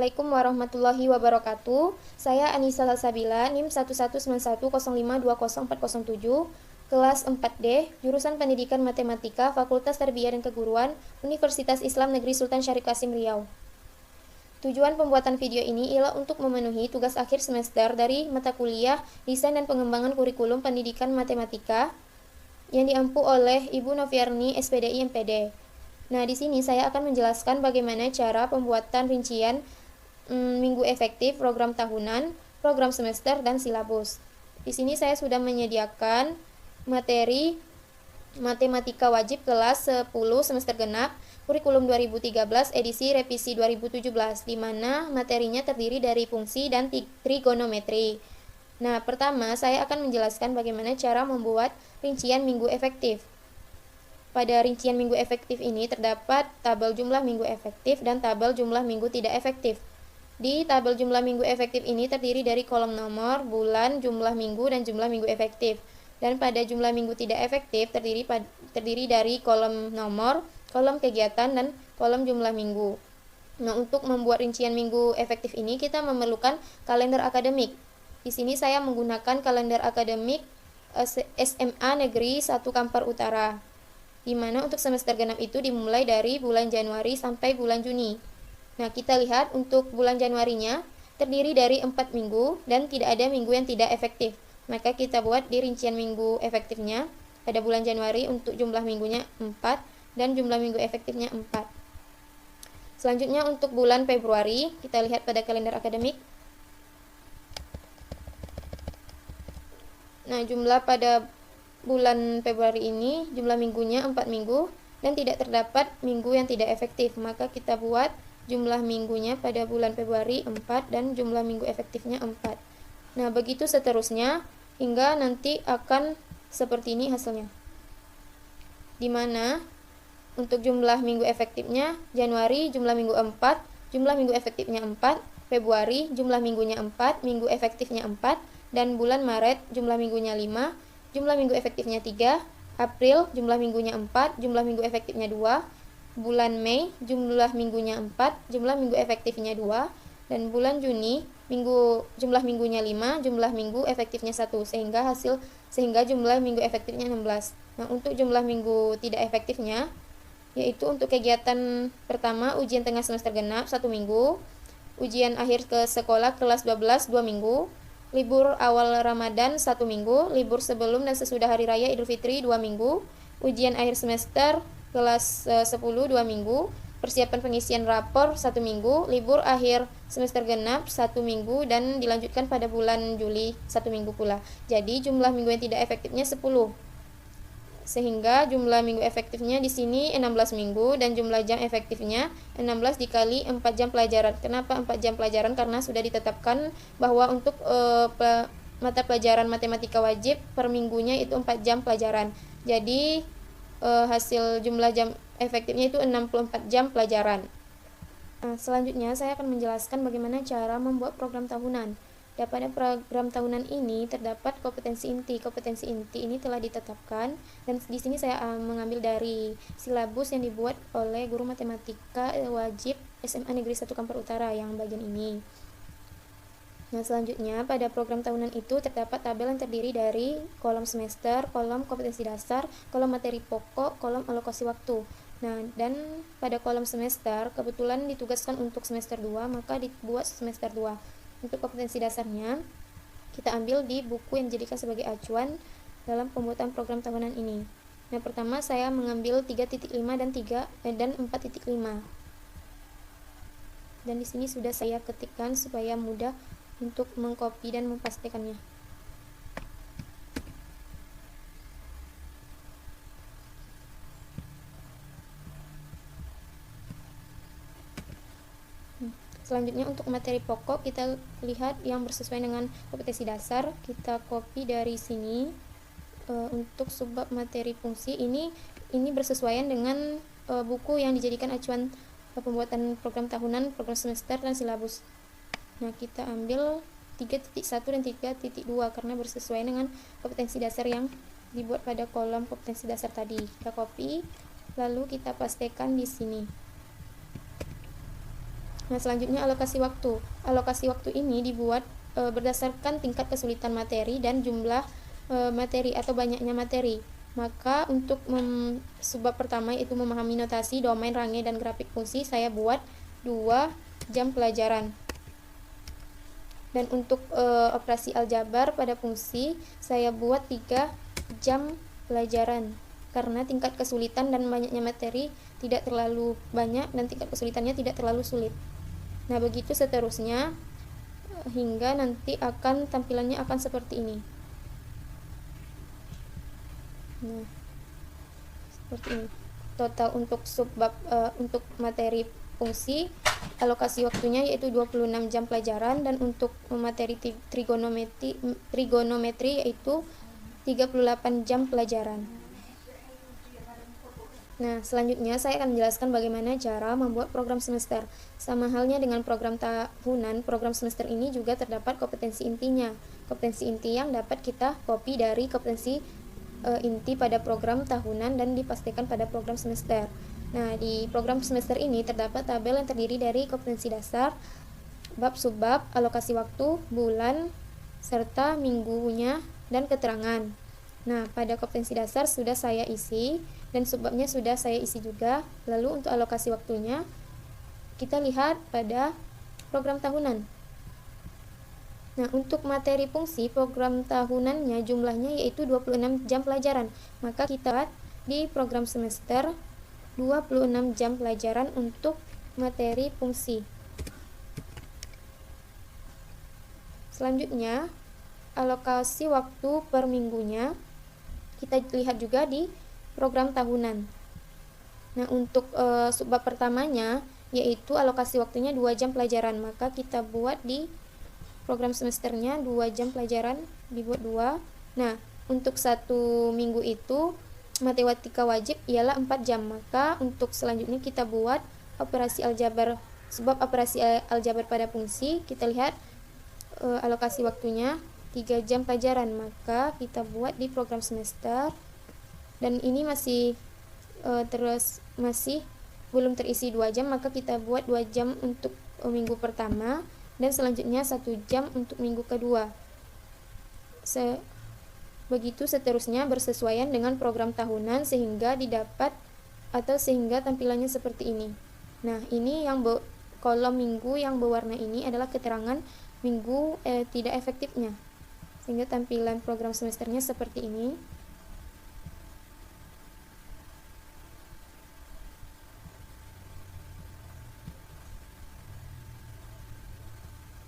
Assalamualaikum warahmatullahi wabarakatuh. Saya Anissa Salsabila, NIM 11910520407, kelas 4D, jurusan Pendidikan Matematika, Fakultas Tarbiyah dan Keguruan, Universitas Islam Negeri Sultan Syarif Kasim Riau. Tujuan pembuatan video ini ialah untuk memenuhi tugas akhir semester dari mata kuliah Desain dan Pengembangan Kurikulum Pendidikan Matematika yang diampu oleh Ibu Noviarni, SPDI MPD. Nah, di sini saya akan menjelaskan bagaimana cara pembuatan rincian minggu efektif, program tahunan, program semester, dan silabus. Di sini saya sudah menyediakan materi matematika wajib kelas 10 semester genap, kurikulum 2013 edisi revisi 2017, di mana materinya terdiri dari fungsi dan trigonometri. Nah, pertama saya akan menjelaskan bagaimana cara membuat rincian minggu efektif. Pada rincian minggu efektif ini terdapat tabel jumlah minggu efektif dan tabel jumlah minggu tidak efektif. Di tabel jumlah minggu efektif ini terdiri dari kolom nomor, bulan, jumlah minggu, dan jumlah minggu efektif. Dan pada jumlah minggu tidak efektif terdiri dari kolom nomor, kolom kegiatan, dan kolom jumlah minggu. Nah, untuk membuat rincian minggu efektif ini kita memerlukan kalender akademik. Di sini saya menggunakan kalender akademik SMA Negeri 1 Kampar Utara, di mana untuk semester genap itu dimulai dari bulan Januari sampai bulan Juni. Nah, kita lihat untuk bulan Januarinya terdiri dari 4 minggu dan tidak ada minggu yang tidak efektif. Maka kita buat di rincian minggu efektifnya pada bulan Januari untuk jumlah minggunya 4 dan jumlah minggu efektifnya 4. Selanjutnya untuk bulan Februari, kita lihat pada kalender akademik. Nah, jumlah pada bulan Februari ini jumlah minggunya 4 minggu dan tidak terdapat minggu yang tidak efektif, maka kita buat jumlah minggunya pada bulan Februari 4 dan jumlah minggu efektifnya 4. Nah, begitu seterusnya hingga nanti akan seperti ini hasilnya, dimana untuk jumlah minggu efektifnya Januari jumlah minggu 4, jumlah minggu efektifnya 4, Februari jumlah minggunya 4, minggu efektifnya 4, dan bulan Maret jumlah minggunya 5, jumlah minggu efektifnya 3, April jumlah minggunya 4, jumlah minggu efektifnya 2, bulan Mei jumlah minggunya 4, jumlah minggu efektifnya 2, dan bulan Juni jumlah minggunya 5, jumlah minggu efektifnya 1, sehingga jumlah minggu efektifnya 16. Nah, untuk jumlah minggu tidak efektifnya yaitu untuk kegiatan pertama ujian tengah semester genap 1 minggu, ujian akhir ke sekolah kelas 12 2 minggu, libur awal Ramadan 1 minggu, libur sebelum dan sesudah Hari Raya Idul Fitri 2 minggu, ujian akhir semester kelas 10 2 minggu, persiapan pengisian rapor 1 minggu, libur akhir semester genap 1 minggu, dan dilanjutkan pada bulan Juli 1 minggu pula. Jadi jumlah minggu yang tidak efektifnya 10. Sehingga jumlah minggu efektifnya di sini 16 minggu dan jumlah jam efektifnya 16 dikali 4 jam pelajaran. Kenapa 4 jam pelajaran? Karena sudah ditetapkan bahwa untuk mata pelajaran matematika wajib per minggunya itu 4 jam pelajaran. Jadi hasil jumlah jam efektifnya itu 64 jam pelajaran. Selanjutnya saya akan menjelaskan bagaimana cara membuat program tahunan. Dan pada program tahunan ini terdapat kompetensi inti. Kompetensi inti ini telah ditetapkan dan di sini saya mengambil dari silabus yang dibuat oleh guru matematika wajib SMA Negeri 1 Kampar Utara yang bagian ini. Nah, selanjutnya pada program tahunan itu terdapat tabel yang terdiri dari kolom semester, kolom kompetensi dasar, kolom materi pokok, kolom alokasi waktu. Nah, dan pada kolom semester kebetulan ditugaskan untuk semester 2, maka dibuat semester 2. Untuk kompetensi dasarnya kita ambil di buku yang dijadikan sebagai acuan dalam pembuatan program tahunan ini. Nah, pertama saya mengambil 3.5 dan 4.5. Dan di sini sudah saya ketikkan supaya mudah untuk mengcopy dan mempastekannya. Selanjutnya untuk materi pokok kita lihat yang bersesuaian dengan kompetensi dasar, kita copy dari sini. Untuk subbab materi fungsi ini bersesuaian dengan buku yang dijadikan acuan pembuatan program tahunan, program semester, dan silabus. Nah, kita ambil 3.1 dan 3.2 karena bersesuaian dengan kompetensi dasar yang dibuat pada kolom kompetensi dasar tadi. Kita copy lalu kita pastekan di sini. Nah, selanjutnya alokasi waktu. Alokasi waktu ini dibuat berdasarkan tingkat kesulitan materi dan jumlah materi atau banyaknya materi. Maka untuk subbab pertama yaitu memahami notasi, domain, range, dan grafik fungsi, saya buat 2 jam pelajaran. Dan untuk operasi aljabar pada fungsi, saya buat 3 jam pelajaran. Karena tingkat kesulitan dan banyaknya materi tidak terlalu banyak dan tingkat kesulitannya tidak terlalu sulit. Nah, begitu seterusnya hingga nanti tampilannya akan seperti ini. Nah, seperti ini. Total untuk subbab untuk materi fungsi, alokasi waktunya yaitu 26 jam pelajaran, dan untuk materi trigonometri yaitu 38 jam pelajaran. Nah, selanjutnya saya akan menjelaskan bagaimana cara membuat program semester. Sama halnya dengan program tahunan, program semester ini juga terdapat kompetensi intinya. Kompetensi inti yang dapat kita copy dari kompetensi inti pada program tahunan dan dipastikan pada program semester. Nah, di program semester ini terdapat tabel yang terdiri dari kompetensi dasar, bab subbab, alokasi waktu, bulan, serta minggunya, dan keterangan. Nah, pada kompetensi dasar sudah saya isi dan subbabnya sudah saya isi juga. Lalu untuk alokasi waktunya kita lihat pada program tahunan. Nah, untuk materi fungsi program tahunannya jumlahnya yaitu 26 jam pelajaran. Maka kita lihat di program semester 26 jam pelajaran untuk materi fungsi. Selanjutnya, alokasi waktu per minggunya kita lihat juga di program tahunan. Nah, untuk subbab pertamanya yaitu alokasi waktunya 2 jam pelajaran, maka kita buat di program semesternya 2 jam pelajaran, dibuat 2. Nah, untuk 1 minggu itu matematika wajib ialah 4 jam, maka untuk selanjutnya kita buat operasi aljabar. Sebab operasi aljabar pada fungsi, kita lihat alokasi waktunya 3 jam pelajaran, maka kita buat di program semester. Dan ini masih masih belum terisi 2 jam, maka kita buat 2 jam untuk minggu pertama dan selanjutnya 1 jam untuk minggu kedua. Begitu seterusnya bersesuaian dengan program tahunan sehingga sehingga tampilannya seperti ini. Nah, ini yang kolom minggu yang berwarna ini adalah keterangan minggu tidak efektifnya, sehingga tampilan program semesternya seperti ini.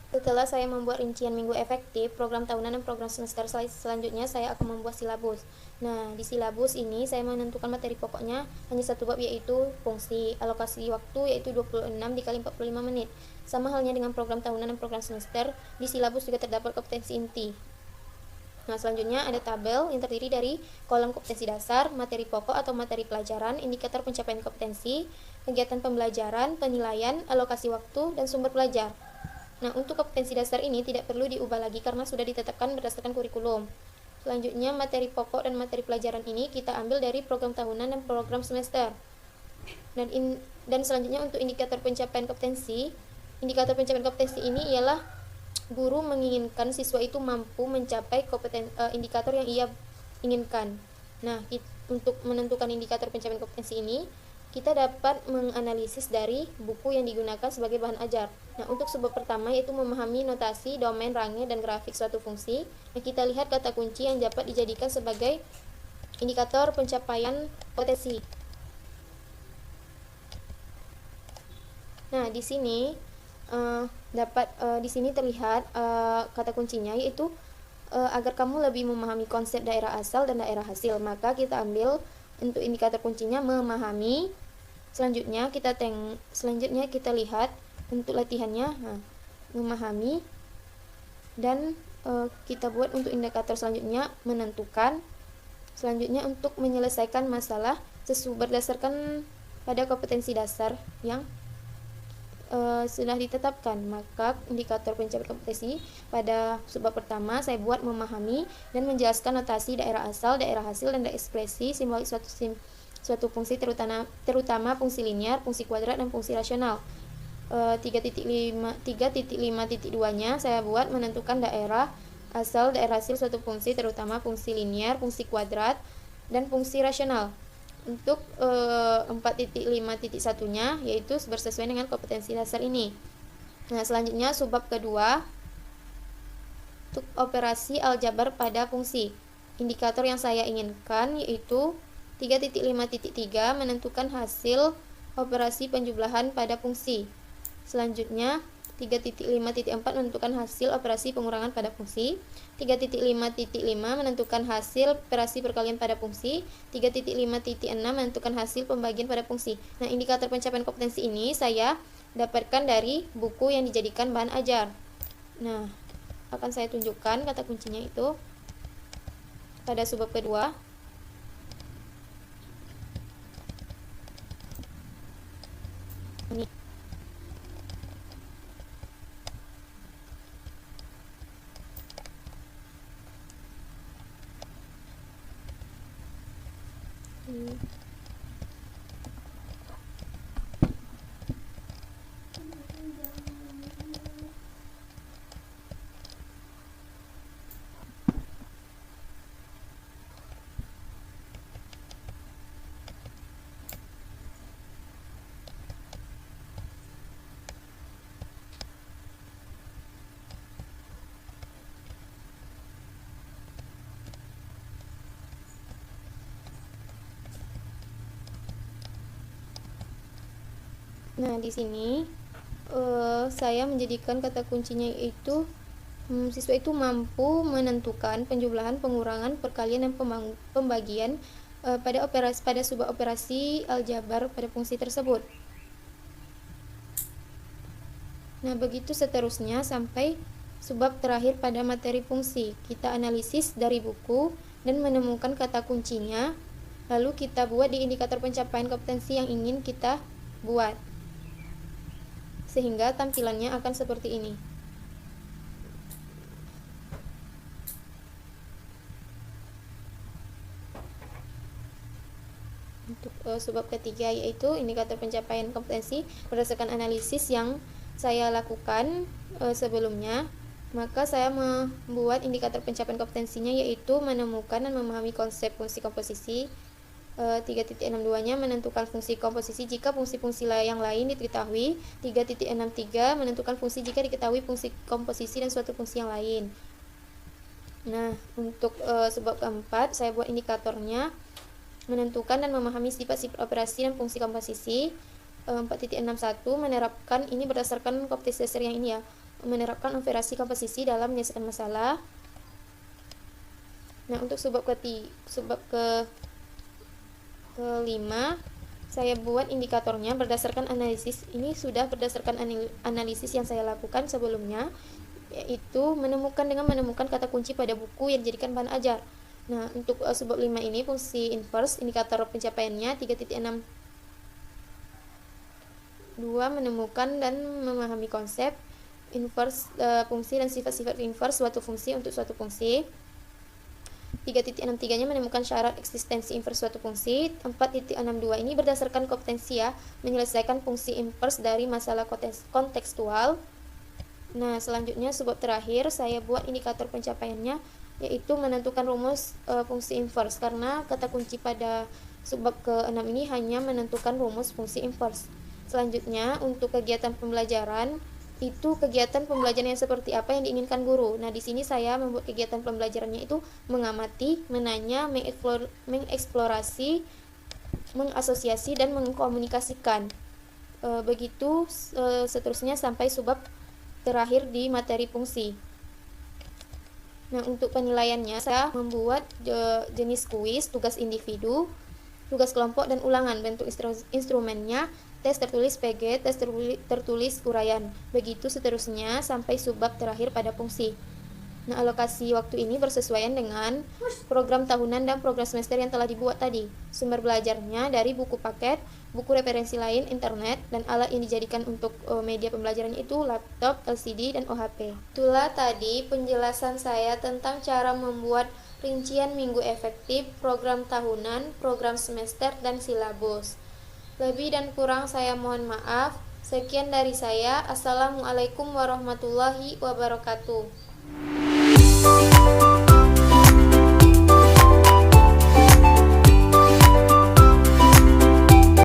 Setelah saya membuat rincian minggu efektif, program tahunan dan program semester, selanjutnya saya akan membuat silabus. Nah, di silabus ini saya menentukan materi pokoknya hanya 1 bab yaitu fungsi. Alokasi waktu yaitu 26 dikali 45 menit. Sama halnya dengan program tahunan dan program semester, di silabus juga terdapat kompetensi inti. Nah, selanjutnya ada tabel yang terdiri dari kolom kompetensi dasar, materi pokok atau materi pelajaran, indikator pencapaian kompetensi, kegiatan pembelajaran, penilaian, alokasi waktu, dan sumber belajar. Nah, untuk kompetensi dasar ini tidak perlu diubah lagi karena sudah ditetapkan berdasarkan kurikulum. Selanjutnya, materi pokok dan materi pelajaran ini kita ambil dari program tahunan dan program semester. Dan selanjutnya untuk indikator pencapaian kompetensi ini ialah guru menginginkan siswa itu mampu mencapai indikator yang ia inginkan. Nah, untuk menentukan indikator pencapaian kompetensi ini, kita dapat menganalisis dari buku yang digunakan sebagai bahan ajar. Nah, untuk subbab pertama yaitu memahami notasi, domain, range, dan grafik suatu fungsi. Nah, kita lihat kata kunci yang dapat dijadikan sebagai indikator pencapaian kompetensi. Nah, di sini di sini terlihat kata kuncinya yaitu agar kamu lebih memahami konsep daerah asal dan daerah hasil, maka kita ambil untuk indikator kuncinya memahami. Selanjutnya kita lihat untuk latihannya, memahami, dan kita buat untuk indikator selanjutnya menentukan. Selanjutnya untuk menyelesaikan masalah berdasarkan pada kompetensi dasar yang sudah ditetapkan, maka indikator pencapaian kompetensi pada subbab pertama saya buat memahami dan menjelaskan notasi daerah asal, daerah hasil, dan ekspresi simbolik suatu fungsi terutama fungsi linear, fungsi kuadrat, dan fungsi rasional. 3.5.2-nya saya buat menentukan daerah asal daerah hasil suatu fungsi, terutama fungsi linear, fungsi kuadrat, dan fungsi rasional. Untuk 4.5.1-nya yaitu bersesuaian dengan kompetensi dasar ini. Nah, selanjutnya subbab kedua untuk operasi aljabar pada fungsi. Indikator yang saya inginkan yaitu 3.5.3 menentukan hasil operasi penjumlahan pada fungsi. Selanjutnya 3.5.4 menentukan hasil operasi pengurangan pada fungsi. 3.5.5 menentukan hasil operasi perkalian pada fungsi. 3.5.6 menentukan hasil pembagian pada fungsi. Nah, indikator pencapaian kompetensi ini saya dapatkan dari buku yang dijadikan bahan ajar. Nah, akan saya tunjukkan kata kuncinya itu pada subbab kedua. Ini. Nah, di sini saya menjadikan kata kuncinya yaitu siswa itu mampu menentukan penjumlahan, pengurangan, perkalian, dan pembagian pada subbab operasi aljabar pada fungsi tersebut. Nah, begitu seterusnya sampai subbab terakhir pada materi fungsi. Kita analisis dari buku dan menemukan kata kuncinya, lalu kita buat di indikator pencapaian kompetensi yang ingin kita buat, sehingga tampilannya akan seperti ini. Untuk subbab ketiga yaitu indikator pencapaian kompetensi berdasarkan analisis yang saya lakukan sebelumnya, maka saya membuat indikator pencapaian kompetensinya yaitu menemukan dan memahami konsep fungsi komposisi. 3.62-nya menentukan fungsi komposisi jika fungsi-fungsi yang lain diketahui. 3.63 menentukan fungsi jika diketahui fungsi komposisi dan suatu fungsi yang lain. Nah, untuk subbab keempat saya buat indikatornya menentukan dan memahami sifat-sifat operasi dan fungsi komposisi. 4.61 menerapkan, ini berdasarkan kompetensi dasar yang ini ya, menerapkan operasi komposisi dalam menyelesaikan masalah. Nah, untuk subbab kelima saya buat indikatornya berdasarkan analisis. Ini sudah berdasarkan analisis yang saya lakukan sebelumnya, yaitu menemukan kata kunci pada buku yang dijadikan bahan ajar. Nah, untuk subbab 5 ini fungsi inverse, indikator pencapaiannya 3.62 menemukan dan memahami konsep inverse fungsi dan sifat-sifat inverse suatu fungsi untuk suatu fungsi. 3.63-nya menemukan syarat eksistensi inverse suatu fungsi. 4.62 ini berdasarkan kompetensi ya, menyelesaikan fungsi inverse dari masalah kontekstual. Nah, selanjutnya subbab terakhir saya buat indikator pencapaiannya yaitu menentukan rumus fungsi inverse, karena kata kunci pada subbab ke-6 ini hanya menentukan rumus fungsi inverse. Selanjutnya untuk kegiatan pembelajaran, itu kegiatan pembelajaran yang seperti apa yang diinginkan guru. Nah, di sini saya membuat kegiatan pembelajarannya itu mengamati, menanya, mengeksplorasi, mengasosiasi, dan mengkomunikasikan. Begitu seterusnya sampai subbab terakhir di materi fungsi. Nah, untuk penilaiannya saya membuat jenis kuis, tugas individu, tugas kelompok, dan ulangan. Bentuk instrumennya tes tertulis PG, tes tertulis uraian. Begitu seterusnya sampai subbab terakhir pada fungsi. Nah, alokasi waktu ini bersesuaian dengan program tahunan dan program semester yang telah dibuat tadi. Sumber belajarnya dari buku paket, buku referensi lain, internet, dan alat yang dijadikan untuk media pembelajaran itu laptop, LCD, dan OHP. Itulah tadi penjelasan saya tentang cara membuat rincian minggu efektif, program tahunan, program semester, dan silabus. Lebih dan kurang saya mohon maaf. Sekian dari saya. Assalamualaikum warahmatullahi wabarakatuh.